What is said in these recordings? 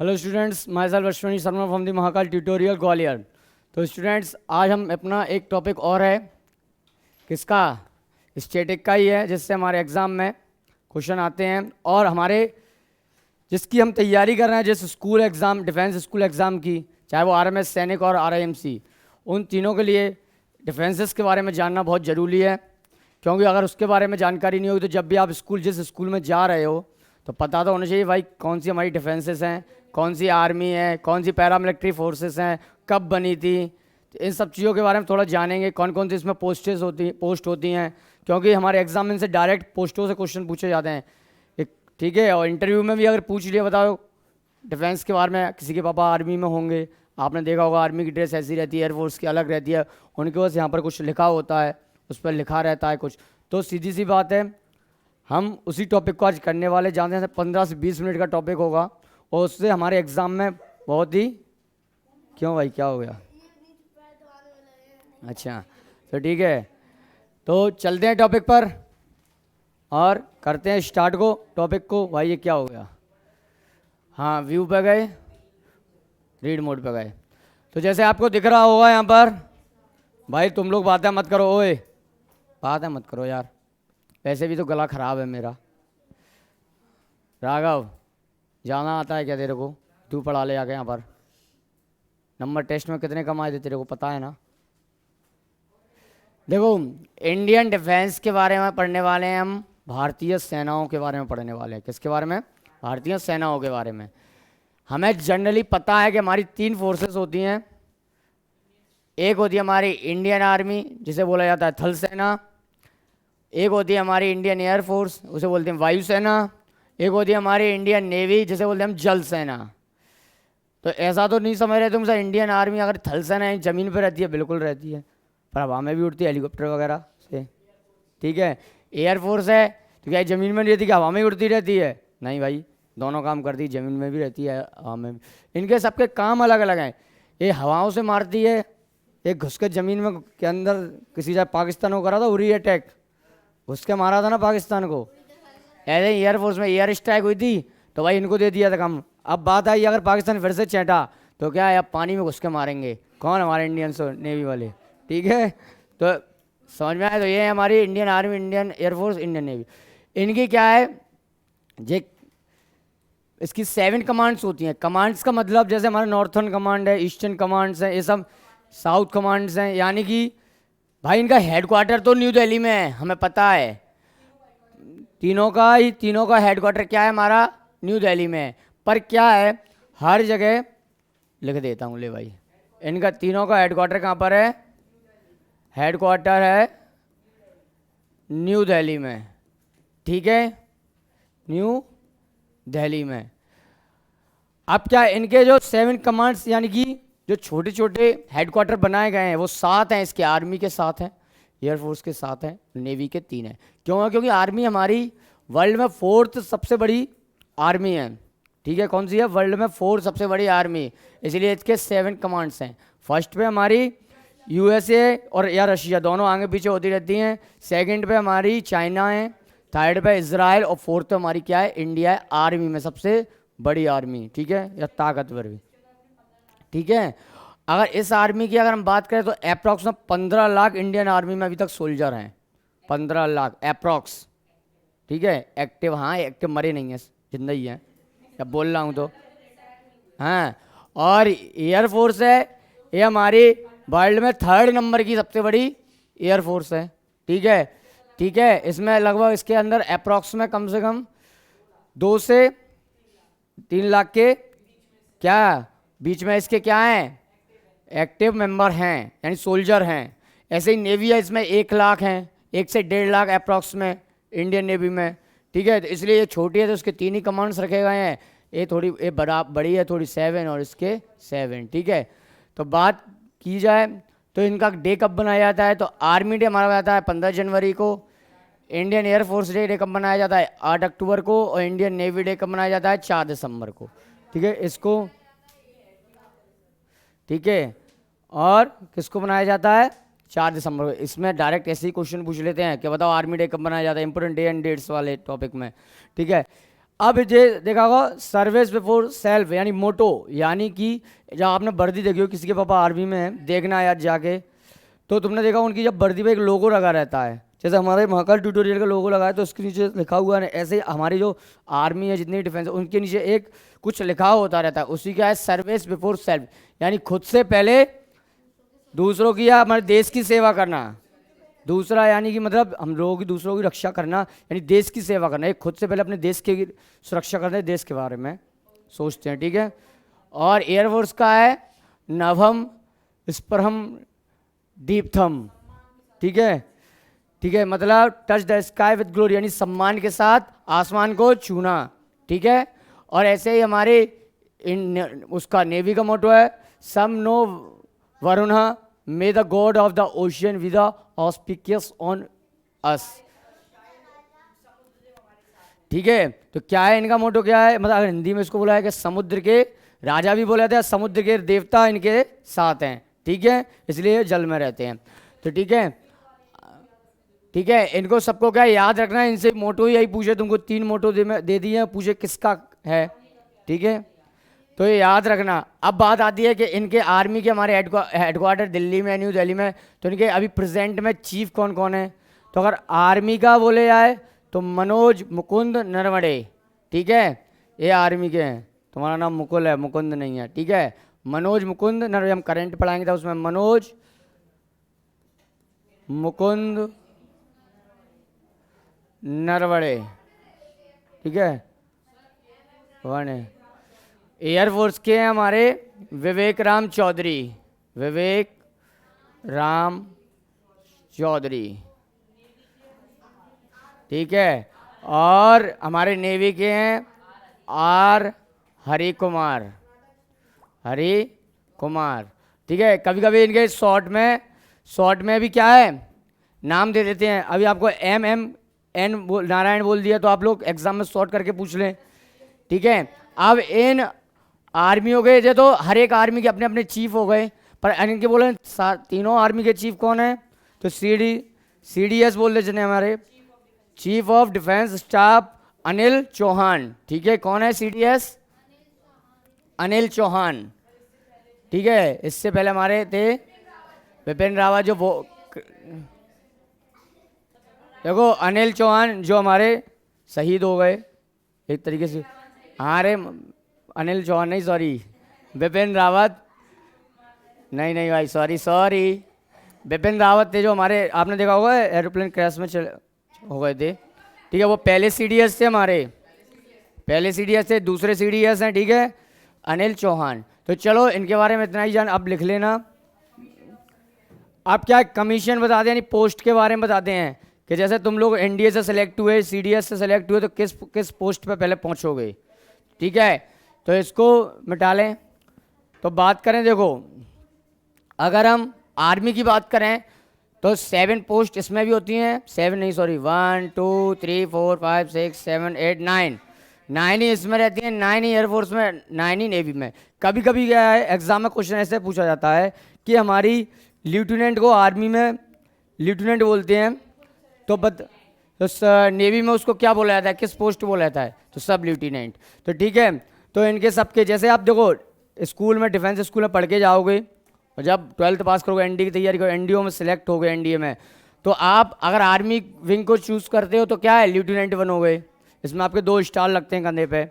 Hello students, my self Ashwini Sharma from the Mahakal tutorial Gwalior. तो students, आज हम अपना एक टॉपिक और है, किसका? स्टैटिक का ही है, जिससे हमारे एग्ज़ाम में क्वेश्चन आते हैं और हमारे जिसकी हम तैयारी कर रहे हैं, जिस school exam, defence school exam की, चाहे वो आरएमएस सैनिक और आरआईएमसी, उन तीनों के लिए डिफेंसेस के बारे में जानना बहुत ज़रूरी है। क्योंकि अगर उसके बारे में जानकारी नहीं होगी तो जब भी आप जिस स्कूल में जा रहे हो तो पता तो होना चाहिए भाई कौन सी हमारी डिफेंसेस हैं, कौन सी आर्मी है, कौन सी पैरामिलिट्री फोर्सेस हैं, कब बनी थी। इन सब चीज़ों के बारे में थोड़ा जानेंगे, कौन कौन सी इसमें पोस्ट होती हैं, क्योंकि हमारे एग्जाम में से डायरेक्ट पोस्टों से क्वेश्चन पूछे जाते हैं। ठीक है, और इंटरव्यू में भी अगर पूछ लिया, बताओ डिफेंस के बारे में, किसी के पापा आर्मी में होंगे, आपने देखा होगा आर्मी की ड्रेस ऐसी रहती है, एयरफोर्स की अलग रहती है, उनके पास यहाँ पर कुछ लिखा होता है, उस पर लिखा रहता है कुछ। तो सीधी सी बात है, हम उसी टॉपिक को आज करने वाले, जानते हैं 15 से 20 मिनट का टॉपिक होगा और उससे हमारे एग्ज़ाम में बहुत ही। क्यों भाई, क्या हो गया? अच्छा, तो ठीक है, तो चलते हैं टॉपिक पर और करते हैं स्टार्ट को टॉपिक को। भाई ये क्या हो गया? हाँ, व्यू पे गए, रीड मोड पे गए। तो जैसे आपको दिख रहा होगा यहाँ पर, भाई तुम लोग बातें मत करो, ओए बातें मत करो यार, वैसे भी तो गला ख़राब है मेरा। राघव, जाना आता है क्या तेरे को? तू पढ़ा ले आके यहाँ पर। नंबर टेस्ट में कितने कम आए थे तेरे को पता है ना? देखो, इंडियन डिफेंस के बारे में पढ़ने वाले हैं हम, भारतीय सेनाओं के बारे में पढ़ने वाले हैं। किसके बारे में? भारतीय सेनाओं के बारे में। हमें जनरली पता है कि हमारी 3 फोर्सेस होती हैं। एक होती है हमारी इंडियन आर्मी, जिसे बोला जाता है थल सेना। एक होती है हमारी इंडियन एयरफोर्स, उसे बोलते हैं वायुसेना। एक होती है हमारी इंडियन नेवी, जिसे बोलते हैं हम जल सेना। तो ऐसा तो नहीं समझ रहे तुम सर, इंडियन आर्मी अगर थल सेना है, ज़मीन पर रहती है, बिल्कुल रहती है, पर हवा में भी उड़ती है हेलीकॉप्टर वगैरह से। ठीक है, एयरफोर्स है तो क्या ज़मीन में नहीं रहती, क्या हवा में ही उड़ती रहती है? नहीं भाई, दोनों काम करती है, ज़मीन में भी रहती है, हवा में भी। इनके सबके काम अलग अलग हैं। ये हवाओं से मारती है, एक घुस के ज़मीन में के अंदर, किसी जगह पाकिस्तान को करा था उरी अटैक, घुस के मारा था ना पाकिस्तान को। ऐसे ही एयरफोर्स में एयर स्ट्राइक हुई थी तो भाई इनको दे दिया था काम। अब बात आई, अगर पाकिस्तान फिर से चैटा तो क्या है, अब पानी में घुस के मारेंगे। कौन? हमारे इंडियन नेवी वाले। ठीक है, तो समझ में आया? तो ये है हमारी Indian army, Indian air force, Indian navy. इनकी क्या है, जे इसकी 7 कमांड्स होती हैं। कमांड्स का मतलब जैसे हमारा नॉर्थर्न कमांड है, ईस्टर्न कमांड्स हैं, ये सब साउथ कमांड्स हैं। यानी कि भाई इनका हेडक्वार्टर तो न्यू दिल्ली में है, हमें पता है। तीनों का हेडक्वार्टर क्या है हमारा? न्यू दिल्ली में है। पर क्या है, हर जगह लिख देता हूँ, ले भाई, इनका तीनों का हेडक्वार्टर कहाँ पर है? हेडक्वार्टर है न्यू दिल्ली में। ठीक है, न्यू दिल्ली में। अब क्या, इनके जो 7 कमांड्स, यानी कि जो छोटे छोटे हेडक्वार्टर बनाए गए हैं, वो 7 हैं। इसके आर्मी के 7 हैं, एयरफोर्स के 7 हैं, नेवी के 3 हैं। क्यों? क्योंकि आर्मी हमारी वर्ल्ड में 4th सबसे बड़ी आर्मी है। ठीक है, कौन सी है? वर्ल्ड में 4th सबसे बड़ी आर्मी, इसलिए इसके 7 कमांड्स हैं। फर्स्ट पे हमारी यूएसए और या रशिया, दोनों आगे पीछे होती रहती हैं। सेकंड पे हमारी चाइना है, थर्ड पे इजराइल, और फोर्थ पे हमारी क्या है? इंडिया है, आर्मी में सबसे बड़ी आर्मी। ठीक है, या ताकतवर भी। ठीक है, अगर इस आर्मी की अगर हम बात करें तो अप्रॉक्स 15 लाख इंडियन आर्मी में अभी तक सोल्जर हैं। 15 लाख अप्रॉक्स। ठीक है, एक्टिव, हाँ एक्टिव, मरे नहीं है, जिंदा ही है, या बोल रहा हूँ तो। हाँ, और एयरफोर्स है, ये हमारी वर्ल्ड में 3rd नंबर की सबसे बड़ी एयरफोर्स है। ठीक है, ठीक है, इसमें लगभग इसके अंदर अप्रॉक्स में कम से कम 2 से 3 लाख के क्या बीच में इसके क्या हैं? एक्टिव मेंबर हैं, यानी सोल्जर हैं। ऐसे ही नेवी है, इसमें 1 लाख हैं, 1 से 1.5 लाख अप्रॉक्स में इंडियन नेवी में। ठीक है, तो इसलिए ये छोटी है तो उसके 3 ही कमांड्स रखे गए हैं। ये बड़ी है थोड़ी, 7, और इसके 7। ठीक है, तो बात की जाए तो इनका डे कब बनाया जाता है, तो आर्मी डे मनाया जाता है 15 जनवरी को। इंडियन एयरफोर्स डे कब मनाया जाता है? 8 अक्टूबर को। और इंडियन नेवी डे कब मनाया जाता है? 4 दिसंबर को। ठीक है, इसको, ठीक है, और किसको बनाया जाता है? 4 दिसंबर को। इसमें डायरेक्ट ऐसे ही क्वेश्चन पूछ लेते हैं कि बताओ आर्मी डे कब मनाया जाता है, इंपोर्टेंट डे एंड डेट्स वाले टॉपिक में। ठीक है, अब ये देखा होगा सर्विस बिफोर सेल्फ यानी मोटो, यानी कि जब आपने वर्दी देखी हो, किसी के पापा आर्मी में है, देखना यार जाके, तो तुमने देखा उनकी जब वर्दी पे एक लोगो लगा रहता है, जैसे हमारे महाकाल ट्यूटोरियल का लोगो लगा है तो उसके नीचे लिखा हुआ है, ऐसे हमारी जो आर्मी है जितनी डिफेंस है उनके नीचे एक कुछ लिखा होता रहता है, उसी का है सर्विस बिफोर सेल्फ, यानी खुद से पहले दूसरों की या हमारे देश की सेवा करना। दूसरा यानी कि मतलब हम लोगों की दूसरों की रक्षा करना, यानी देश की सेवा करना, एक खुद से पहले अपने देश की सुरक्षा करते हैं, देश के बारे में सोचते हैं, ठीक है। और एयरफोर्स का है नभम स्परहम दीप्थम, ठीक है, ठीक है, मतलब touch the sky with glory, यानी सम्मान के साथ आसमान को छूना, ठीक है। और ऐसे ही हमारे उसका नेवी का मोटो है सम नो Varuna may the god of the ocean with auspicious on us, ठीक है। तो क्या है इनका मोटो, क्या है, मतलब अगर हिंदी में इसको बोला है कि समुद्र के राजा भी बोला जाता है, समुद्र के देवता इनके साथ हैं, ठीक है, इसलिए जल में रहते हैं। तो ठीक है, ठीक है, इनको सबको क्या याद रखना है, इनसे मोटो यही पूछे, तुमको 3 मोटो दे दिए हैं, पूछे किसका है, ठीक है, तो ये याद रखना। अब बात आती है कि इनके आर्मी के हमारे हेडक्वार्टर दिल्ली में, न्यू दिल्ली में, तो इनके अभी प्रेजेंट में चीफ कौन कौन है, तो अगर आर्मी का बोले जाए तो मनोज मुकुंद नरवणे, ठीक है, ये आर्मी के हैं, तुम्हारा नाम मुकुल है, मुकुंद नहीं है, ठीक है, मनोज मुकुंद नरवणे, हम करंट पढ़ाएंगे था उसमें मनोज मुकुंद नरवणे, ठीक है, वन है। एयरफोर्स के हैं हमारे विवेक राम चौधरी, विवेक राम चौधरी, ठीक है। और हमारे नेवी के हैं आर हरि कुमार, हरि कुमार, ठीक है। कभी कभी इनके शॉर्ट में भी क्या है नाम दे देते हैं, अभी आपको MMN नारायण बोल दिया तो आप लोग एग्जाम में शॉर्ट करके पूछ लें, ठीक है। अब इन आर्मी हो गए थे तो हर एक आर्मी के अपने अपने चीफ हो गए, पर इनके बोले तीनों आर्मी के चीफ कौन है, तो CDS बोल देते हैं हमारे chief of defence staff Anil Chauhan, ठीक है, कौन है CDS, अनिल चौहान, ठीक है। इससे पहले हमारे थे विपिन रावत, जो वो देखो अनिल चौहान जो हमारे शहीद हो गए एक तरीके से, हमारे अनिल चौहान नहीं, सॉरी विपिन रावत, नहीं भाई, सॉरी विपिन रावत थे जो हमारे, आपने देखा होगा एरोप्लेन क्रैश में हो गए थे, ठीक है, वो पहले CDS थे हमारे, पहले CDS थे, दूसरे CDS हैं, ठीक है, अनिल चौहान। तो चलो इनके बारे में इतना ही जान, अब लिख लेना। आप क्या कमीशन बताते हैं, यानी पोस्ट के बारे में बताते हैं कि जैसे तुम लोग NDA से सेलेक्ट हुए, CDS से सेलेक्ट हुए, तो किस पोस्ट पे पहले पहुंचोगे, ठीक है। तो इसको मिटा लें। तो बात करें, देखो अगर हम आर्मी की बात करें तो 7 पोस्ट इसमें भी होती हैं, 7 नहीं सॉरी 1 2 3 4 5 6 7 8 9 ही इसमें रहती हैं, 9 ही एयरफोर्स में, 9 ही नेवी में। कभी कभी क्या है एग्जाम में क्वेश्चन ऐसे पूछा जाता है कि हमारी लेफ्टिनेंट को आर्मी में लेफ्टिनेंट बोलते हैं, तो नेवी में उसको क्या बोला जाता है, किस पोस्ट बोला जाता है, तो सब लेफ्टिनेंट। तो ठीक है, तो इनके सबके जैसे आप देखो स्कूल में, डिफेंस स्कूल में पढ़ के जाओगे और जब 12th पास करोगे, NDA की तैयारी करो, NDO में सिलेक्ट हो गए, NDA में, तो आप अगर आर्मी विंग को चूज़ करते हो तो क्या है लेफ्टिनेंट बनोगे, इसमें आपके 2 स्टार लगते हैं कंधे पे,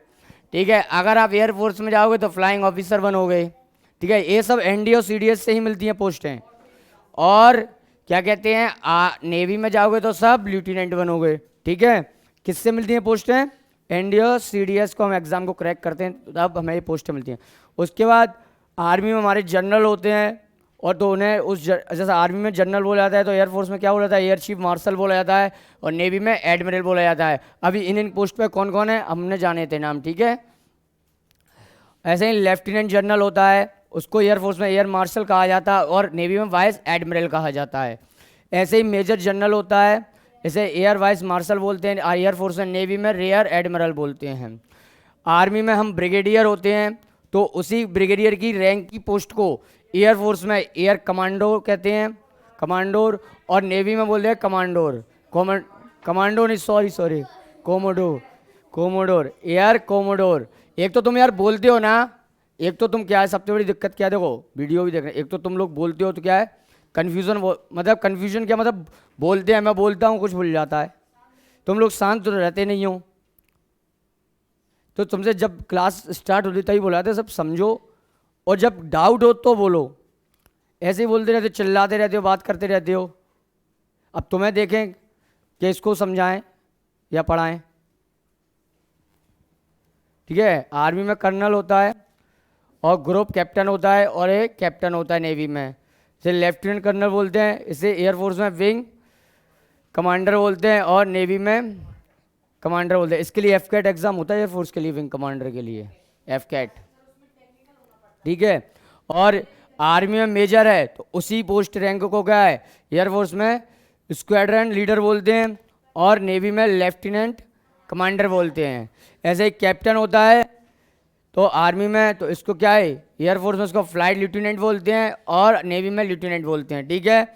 ठीक है। अगर आप एयरफोर्स में जाओगे तो फ्लाइंग ऑफिसर बनोगे, ठीक है। ये सब NDA और CDS से ही मिलती हैं पोस्टें। और क्या कहते हैं नेवी में जाओगे तो सब लेफ्टिनेंट बनोगे, ठीक है। किससे मिलती हैं पोस्टें, NDA और CDS को हम एग्जाम को क्रैक करते हैं तब हमें ये पोस्टें मिलती हैं। उसके बाद आर्मी में हमारे जनरल होते हैं, और तो उन्हें जैसा आर्मी में जनरल बोला जाता है तो एयरफोर्स में क्या बोला जाता है, एयर चीफ मार्शल बोला जाता है, और नेवी में एडमिरल बोला जाता है। अभी इन पोस्ट पे कौन कौन है हमने जाने थे नाम, ठीक है। ऐसे ही लेफ्टिनेंट जनरल होता है, उसको एयरफोर्स में एयर मार्शल कहा जाता है, और नेवी में वाइस एडमिरल कहा जाता है। ऐसे ही मेजर जनरल होता है, इसे एयर वाइस मार्शल बोलते हैं, एयरफोर्स में नेवी में रेयर एडमिरल बोलते हैं। आर्मी में हम होते हैं, तो उसी ब्रिगेडियर की रैंक की पोस्ट को एयरफोर्स में एयर कमांडो कहते हैं, कमांडोर, और नेवी में बोलते हैं कमांडोर, कमांडो नहीं sorry Komodo, commodore, air commodore. एक तो तुम यार बोलते हो ना, एक तो तुम क्या है सबसे बड़ी दिक्कत क्या है, देखो वीडियो भी देख रहे हैं, एक तो तुम लोग बोलते हो तो क्या है कन्फ्यूजन, मतलब कन्फ्यूजन क्या मतलब, बोलते हैं मैं बोलता हूँ कुछ भूल जाता है, तुम लोग शांत तो रहते नहीं हो। तो तुमसे जब क्लास स्टार्ट होती तभी बोला था सब समझो, और जब डाउट हो तो बोलो, ऐसे ही बोलते रहते हो, चिल्लाते रहते हो, बात करते रहते हो। अब तुम्हें देखें कि इसको समझाएं या पढ़ाएं। ठीक है, आर्मी में कर्नल होता है और ग्रुप कैप्टन होता है और एक कैप्टन होता है नेवी में, इसे लेफ्टिनेंट कर्नल बोलते हैं, इसे एयरफोर्स में विंग कमांडर बोलते हैं और नेवी में कमांडर बोलते हैं। इसके लिए एफ कैट एग्जाम होता है एयरफोर्स के लिए, विंग कमांडर के लिए एफ कैट। ठीक है, और आर्मी में मेजर है तो उसी पोस्ट रैंक को क्या है एयरफोर्स में स्क्वाड्रन लीडर बोलते हैं और नेवी में लेफ्टिनेंट कमांडर बोलते हैं। ऐसे ही कैप्टन होता है तो आर्मी में तो इसको क्या है एयरफोर्स में इसको फ्लाइट लेफ्टिनेंट बोलते हैं और नेवी में लेफ्टिनेंट बोलते हैं। ठीक है,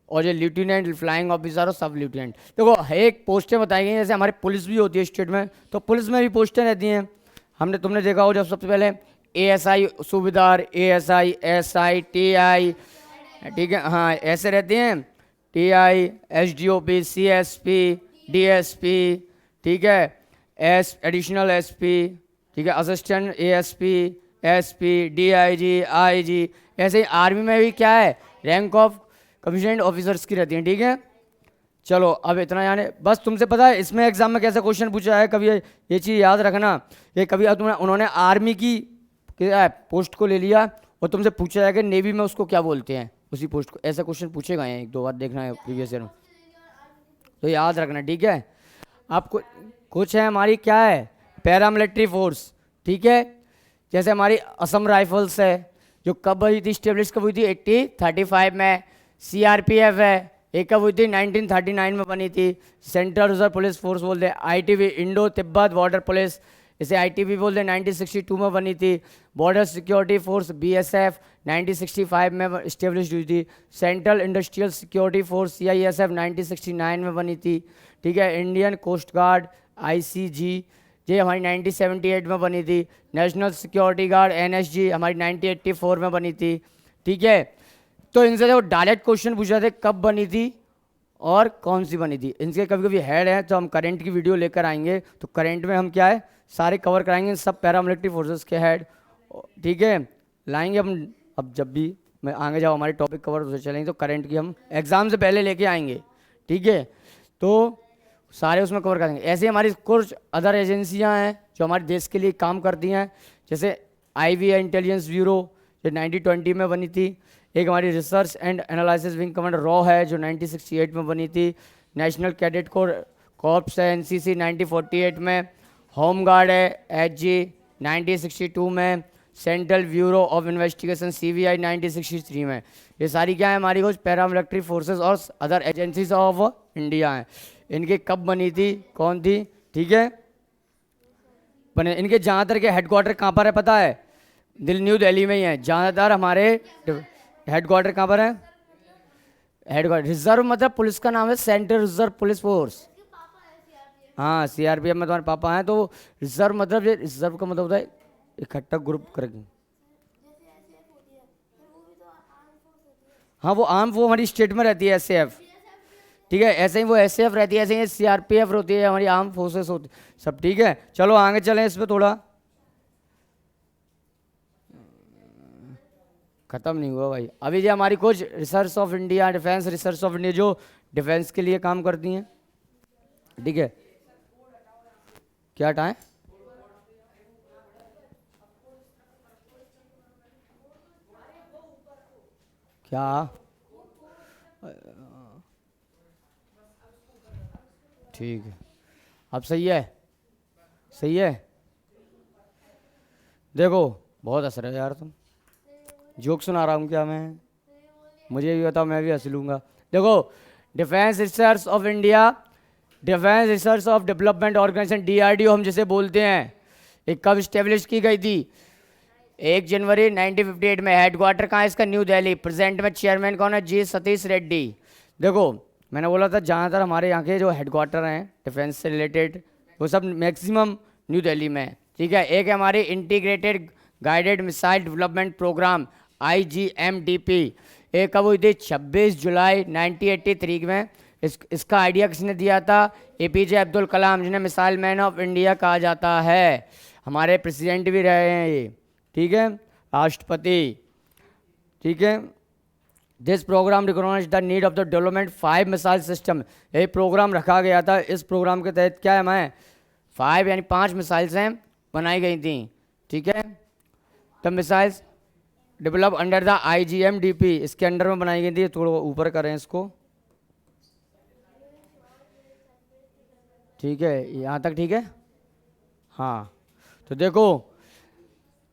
और जो लेफ्टिनेंट फ्लाइंग ऑफिसर और सब लेफ्टिनेंट, देखो एक पोस्टें बताई गई हैं, जैसे हमारे पुलिस भी होती है स्टेट में, तो पुलिस में भी पोस्टें रहती हैं। तुमने देखा हो जब सबसे पहले एएसआई सूबेदार, एएसआई, एसआई, टीआई, ठीक है हाँ ऐसे रहते हैं, टीआई, एसडीओपी, सीएसपी, डीएसपी, ठीक है एडिशनल एसपी, ठीक है assistant ASP, SP, DIG, IG. ऐसे ही आर्मी में भी क्या है रैंक ऑफ कमिश्नड ऑफिसर्स की रहती हैं। ठीक है, चलो अब इतना जाने बस। तुमसे पता है इसमें एग्जाम में कैसा क्वेश्चन पूछा है, कभी ये चीज़ याद रखना, ये कभी अब उन्होंने आर्मी की पोस्ट को ले लिया और तुमसे पूछा है कि नेवी में उसको क्या बोलते हैं उसी पोस्ट को, ऐसा क्वेश्चन पूछे गए हैं, एक दो बार देखना है प्रीवियस ईयर में, तो याद रखना। ठीक है, आपको कुछ है हमारी क्या है पैरामिलिट्री फोर्स। ठीक है, जैसे हमारी असम राइफल्स है जो कब हुई थी स्टेब्लिश, कब हुई थी 1835 में। सीआरपीएफ है, एक कब हुई थी 1939 में बनी थी। सेंट्रल रिजर्व पुलिस फोर्स बोलते हैं। ITB Indo Tibet border police, इसे आईटीबी बोलते हैं, 1962 में बनी थी। बॉर्डर सिक्योरिटी फोर्स बीएसएफ 1965 में इस्टेब्लिश हुई थी। Central industrial security force CISF 1969 में बनी थी। ठीक है, इंडियन कोस्ट गार्ड आईसीजी ये हमारी 1978 में बनी थी। नेशनल सिक्योरिटी गार्ड एनएसजी हमारी 1984 में बनी थी। ठीक है, तो इनसे जो डायरेक्ट क्वेश्चन पूछ रहे थे कब बनी थी और कौन सी बनी थी, इनके कभी कभी हेड है तो हम करंट की वीडियो लेकर आएंगे, तो करंट में हम क्या है सारे कवर कराएंगे सब पैरामिलिट्री फोर्सेस के हेड। ठीक है, लाएंगे हम अब जब भी मैं आगे जाओ हमारे टॉपिक कवर उसे चलेंगे, तो करंट की हम एग्जाम से पहले लेके आएंगे। ठीक है, तो सारे उसमें कवर करेंगे। ऐसे ही हमारी कुछ अदर एजेंसियां हैं जो हमारे देश के लिए काम करती हैं, जैसे आईवी इंटेलिजेंस ब्यूरो जो 1920 में बनी थी। एक हमारी research and analysis wing command raw है जो 1968 में बनी थी। नेशनल कैडेट कॉर्प्स है एनसीसी 1948 में। होम गार्ड है एचजी 1962 में। Central bureau of investigation CBI 1963 में। ये सारी क्या है हमारी कुछ पैरामिलिट्री फोर्सेस और अदर एजेंसीज ऑफ इंडिया हैं। इनके कब बनी थी, कौन थी, ठीक है बने। इनके ज़्यादातर के हेडक्वार्टर कहाँ पर है पता है, न्यू दिल्ली में ही है ज़्यादातर हमारे हेडक्वार्टर। कहाँ पर है हेडक्वार्टर? रिजर्व मतलब पुलिस का नाम है सेंट्रल रिजर्व पुलिस फोर्स। हाँ सीआरपीएफ में तुम्हारे पापा हैं, तो रिजर्व मतलब ये रिजर्व का मतलब होता है इकट्ठा ग्रुप करके। हाँ वो आर्म वो हमारी स्टेट में रहती है एसएएफ। ठीक है, ऐसे ही वो एसएएफ रहती है, ऐसे ही सीआरपीएफ होती है, हमारी आर्म फोर्सेस होती सब। ठीक है, चलो आगे चलें इस पे थोड़ा। खत्म नहीं हुआ भाई अभी। जो हमारी कुछ research of India, defence research of India जो डिफेंस के लिए काम करती हैं। ठीक है, क्या हटाएं? क्या? ठीक है, अब सही है, सही है। देखो बहुत हंस रहे हो यार तुम, जोक सुना रहा हूँ क्या मैं? मुझे भी बताओ, मैं भी हंस लूँगा। देखो defence research of India, defence research of development organisation DRDO हम जिसे बोलते हैं, एक कब इस्टेब्लिश की गई थी? 1 जनवरी 1958 में। हेडक्वार्टर कहाँ है इसका? न्यू दिल्ली। प्रेजेंट में चेयरमैन कौन है? जी सतीश रेड्डी। देखो मैंने बोला था ज़्यादातर हमारे यहाँ के जो हेडक्वार्टर हैं डिफेंस से रिलेटेड वो सब मैक्सिमम न्यू दिल्ली में, ठीक है। एक है हमारी integrated guided missile development programme IGMDP, एक कब हुई थी 26 जुलाई 1983 में। इसका आइडिया किसने दिया था? APJ अब्दुल कलाम, जिन्हें मिसाइल मैन ऑफ इंडिया कहा जाता है। हमारे प्रेसिडेंट भी रहे हैं ये, ठीक है, राष्ट्रपति, ठीक है। This programme recognise the need of the development 5 missile system, ये प्रोग्राम रखा गया था। इस प्रोग्राम के तहत क्या है, हमें 5 यानी 5 मिसाइल्स हैं बनाई गई थी, ठीक है। The missiles develop under the IGMDP, इसके अंडर में बनाई गई थी। थोड़ा ऊपर करें इसको, ठीक है, यहाँ तक ठीक है। हाँ, तो देखो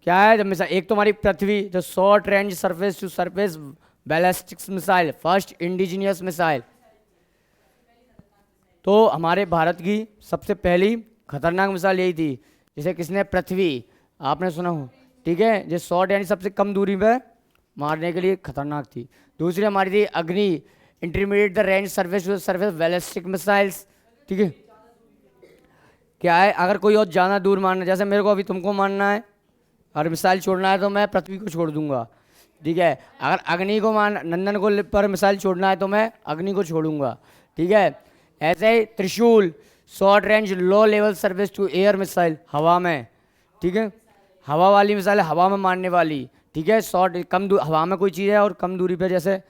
क्या है, जब मिसाइल एक तो हमारी पृथ्वी, जो short range surface to surface ballistics missile, first indigenous missile, तो हमारे भारत की सबसे पहली खतरनाक मिसाइल यही थी, जिसे किसने, पृथ्वी, आपने सुना हो, ठीक है। जो शॉर्ट यानी सबसे कम दूरी पर मारने के लिए खतरनाक थी। दूसरी हमारी थी Agni, intermediate the range surface to surface ballistic missiles, ठीक है। क्या है, अगर कोई और ज़्यादा दूर मारना, जैसे मेरे को अभी तुमको मारना है और मिसाइल छोड़ना है, तो मैं पृथ्वी को छोड़ दूंगा, ठीक है। अगर अग्नि को नंदन को पर मिसाइल छोड़ना है, तो मैं अग्नि को छोड़ूंगा, ठीक है। ऐसे ही Trishul, short range low level service to air missile, हवा में, ठीक है, हवा वाली मिसाइल, हवा में मारने वाली, ठीक है। शॉर्ट कम हवा में कोई चीज़ है और कम दूरी पे, जैसे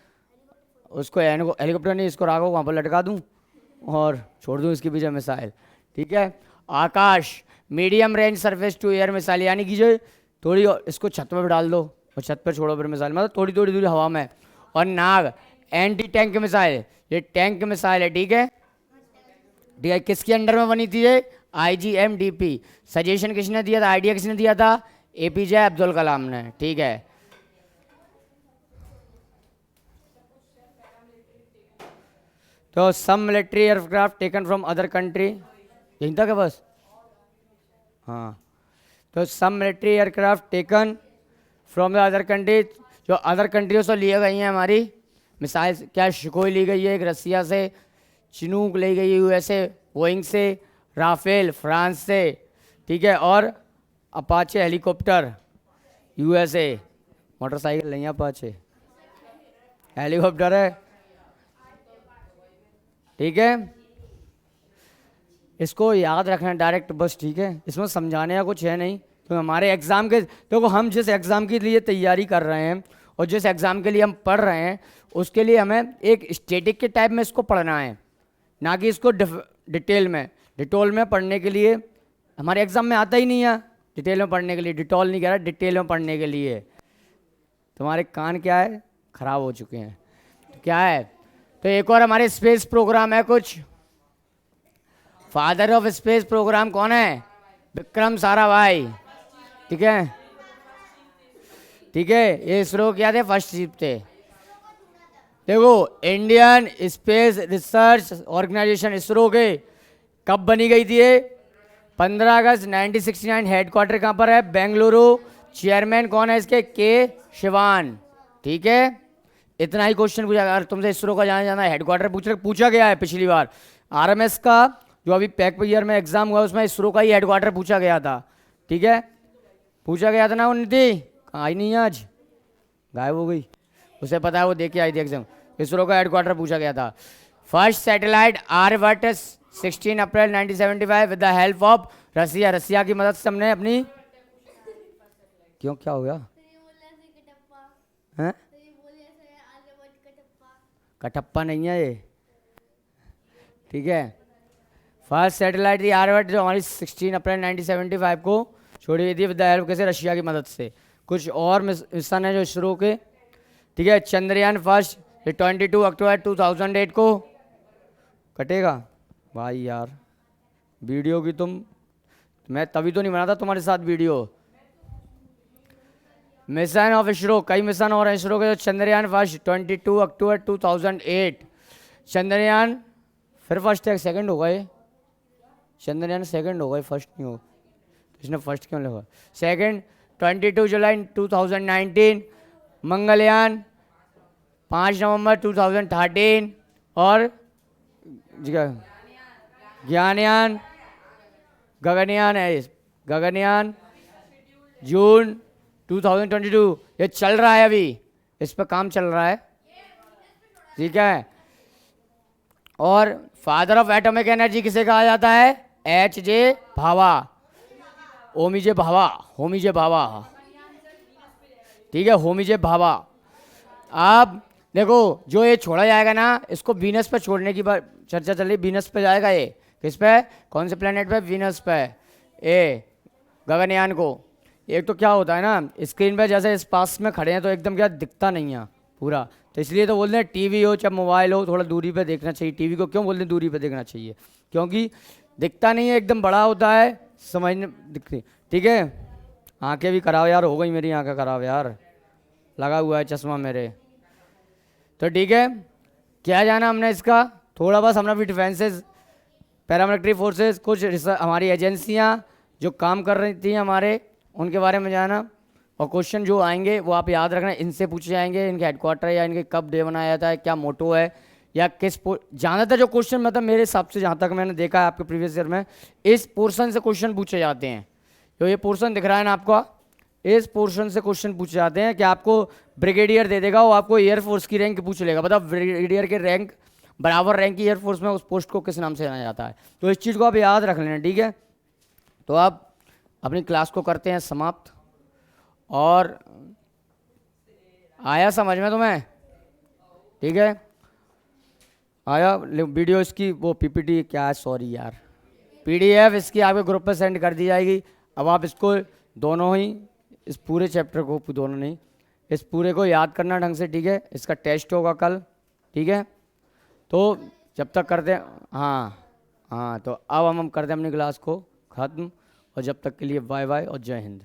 उसको हेलीकॉप्टर नहीं, इसको राखो वहाँ पर लटका दूँ और छोड़ दूँ इसके पीछे मिसाइल, ठीक है। Akash, medium range surface to air missile, यानी कि जो थोड़ी इसको छत पर डाल दो और छत पर छोड़ो फिर मिसाइल, मतलब थोड़ी थोड़ी दूरी हवा में। और नाग, एंटी टैंक मिसाइल, ये टैंक मिसाइल है, ठीक है, ठीक है। किसके अंडर में बनी थी ये? IGMDP। सजेशन किसने दिया था, आइडिया किसने दिया था? APJ अब्दुल कलाम ने, ठीक है। तो some military aircraft taken from other country, यहीं तक है बस, हाँ। तो some military aircraft taken from the other country, जो अदर कंट्रियों से लिए गई हैं हमारी मिसाइल, क्या सुखोई ली गई है एक रसिया से, चिनूक ली गई है USA, बोइंग से, राफेल फ्रांस से, ठीक है, और अपाचे हेलीकॉप्टर USA, मोटरसाइकिल नहीं अपाचे, हेलीकॉप्टर है, ठीक है। इसको याद रखना डायरेक्ट बस, ठीक है, इसमें समझाने का कुछ है नहीं। तो हमारे एग्ज़ाम के, देखो हम जिस एग्ज़ाम के लिए तैयारी कर रहे हैं और जिस एग्ज़ाम के लिए हम पढ़ रहे हैं, उसके लिए हमें एक स्टैटिक के टाइप में इसको पढ़ना है, ना कि इसको डिटेल में पढ़ने के लिए हमारे एग्ज़ाम में आता ही नहीं है। डिटेल में पढ़ने के लिए, डिटॉल नहीं कह रहा, डिटेल में पढ़ने के लिए तुम्हारे कान क्या है, ख़राब हो चुके हैं, तो क्या है। तो एक और हमारे स्पेस प्रोग्राम है कुछ, फादर ऑफ स्पेस प्रोग्राम कौन है? विक्रम साराभाई, ठीक है, ठीक है। ये इसरो क्या थे, फर्स्ट चीफ थे। देखो Indian space research organisation ISRO के कब बनी गई थी ये? 15 अगस्त 1969। हेडक्वार्टर कहाँ पर है? बेंगलुरु। चेयरमैन कौन है इसके? के शिवान, ठीक है। इतना ही क्वेश्चन पूछा, अगर तुमसे इसरो का जाना हेडक्वार्टर पूछा गया है पिछली बार। RMS का जो अभी पैक ईयर में एग्जाम हुआ उसमें इसरो का ही हेडक्वार्टर पूछा गया था, ठीक है, पूछा गया था ना। उन्नति कहाँ आई नहीं है, आज गायब हो गई, उसे पता है, वो देख के आई थी एग्जाम। इसरो का हेडक्वार्टर पूछा गया था। First satellite Aryabhata 16 April 1975 with the help of Russia, Russia की मदद से हमने अपनी, क्यों क्या हो गया है? कटप्पा नहीं है ये, ठीक है। फर्स्ट सैटेलाइट थी आर्यभट्ट, जो हमारी 16 अप्रैल 1975 को छोड़ी गई थी विद द हेल्प कैसे? रशिया की मदद से। कुछ और मिशन है जो इसरो के, ठीक है। चंद्रयान फर्स्ट 22 अक्टूबर 2008 को कटेगा भाई यार वीडियो की, मैं तभी तो नहीं बनाता तुम्हारे साथ वीडियो। मिशन ऑफ इसरो, कई मिशन और हैं इसरो के। चंद्रयान फर्स्ट 22 अक्टूबर 2008, चंद्रयान फिर फर्स्ट है, सेकंड होगा ये, चंद्रयान सेकंड होगा, फर्स्ट नहीं होगा, इसने फर्स्ट क्यों लिखा? सेकंड 22 जुलाई 2019। मंगलयान 5 नवंबर 2013 और ज्ञानयान गगनयान है, गगनयान जून 2022 ये चल रहा है, अभी इस पर काम चल रहा है, ठीक है। और फादर ऑफ एटॉमिक एनर्जी किसे कहा जाता है? एच जे भाभा, होमी जे भाभा, होमी जे भाभा, ठीक है, होमी जे भाभा। अब देखो जो ये छोड़ा जाएगा ना, इसको वीनस पे छोड़ने की बात चर्चा चल रही, वीनस पे जाएगा ये, किस पे, कौन से प्लेनेट पे? वीनस पे, ए गगनयान को। एक तो क्या होता है ना, स्क्रीन पे जैसे इस पास में खड़े हैं तो एकदम क्या दिखता नहीं है पूरा, तो इसलिए तो बोलते हैं टीवी हो चाहे मोबाइल हो थोड़ा दूरी पे देखना चाहिए। टीवी को क्यों बोलते हैं दूरी पे देखना चाहिए? क्योंकि दिखता नहीं है, एकदम बड़ा होता है, समझने दिखती, ठीक है। आंखें भी खराब यार हो गई, मेरी आंखें खराब यार, लगा हुआ है चश्मा मेरे, तो ठीक है। क्या जाना हमने इसका, थोड़ा बस हमने भी डिफेंसेस, पैरामिलिट्री फोर्सेस, कुछ हमारी एजेंसियां जो काम कर रही थी हमारे, उनके बारे में जाना। और क्वेश्चन जो आएंगे वो आप याद रखना, इनसे पूछे जाएंगे, इनके हेडक्वार्टर या इनके कब डे बनाया जाता है, क्या मोटो है, या किस ज़्यादातर जो क्वेश्चन मतलब मेरे हिसाब से जहाँ तक मैंने देखा है आपके प्रीवियस ईयर में, इस पोर्शन से क्वेश्चन पूछे जाते हैं। तो ये पोर्शन दिख रहा है ना आपको, इस पोर्शन से क्वेश्चन पूछे जाते हैं कि आपको ब्रिगेडियर दे देगा, वो आपको एयरफोर्स की रैंक पूछ लेगा, बताओ ब्रिगेडियर के रैंक बराबर रैंक की एयरफोर्स में उस पोस्ट को किस नाम से जाना जाता है। तो इस चीज़ को आप याद रख लेना, ठीक है। तो आप अपनी क्लास को करते हैं समाप्त, और आया समझ में तुम्हें? ठीक है, आया वीडियो इसकी, वो पीपीटी क्या है, सॉरी यार, पीडीएफ इसकी आपके ग्रुप पे सेंड कर दी जाएगी। अब आप इसको दोनों ही, इस पूरे चैप्टर को, दोनों नहीं, इस पूरे को याद करना ढंग से, ठीक है। इसका टेस्ट होगा कल, ठीक है। तो जब तक करते हैं, हाँ हाँ, तो अब हम करते हैं अपनी क्लास को ख़त्म, और जब तक के लिए बाय बाय और जय हिंद।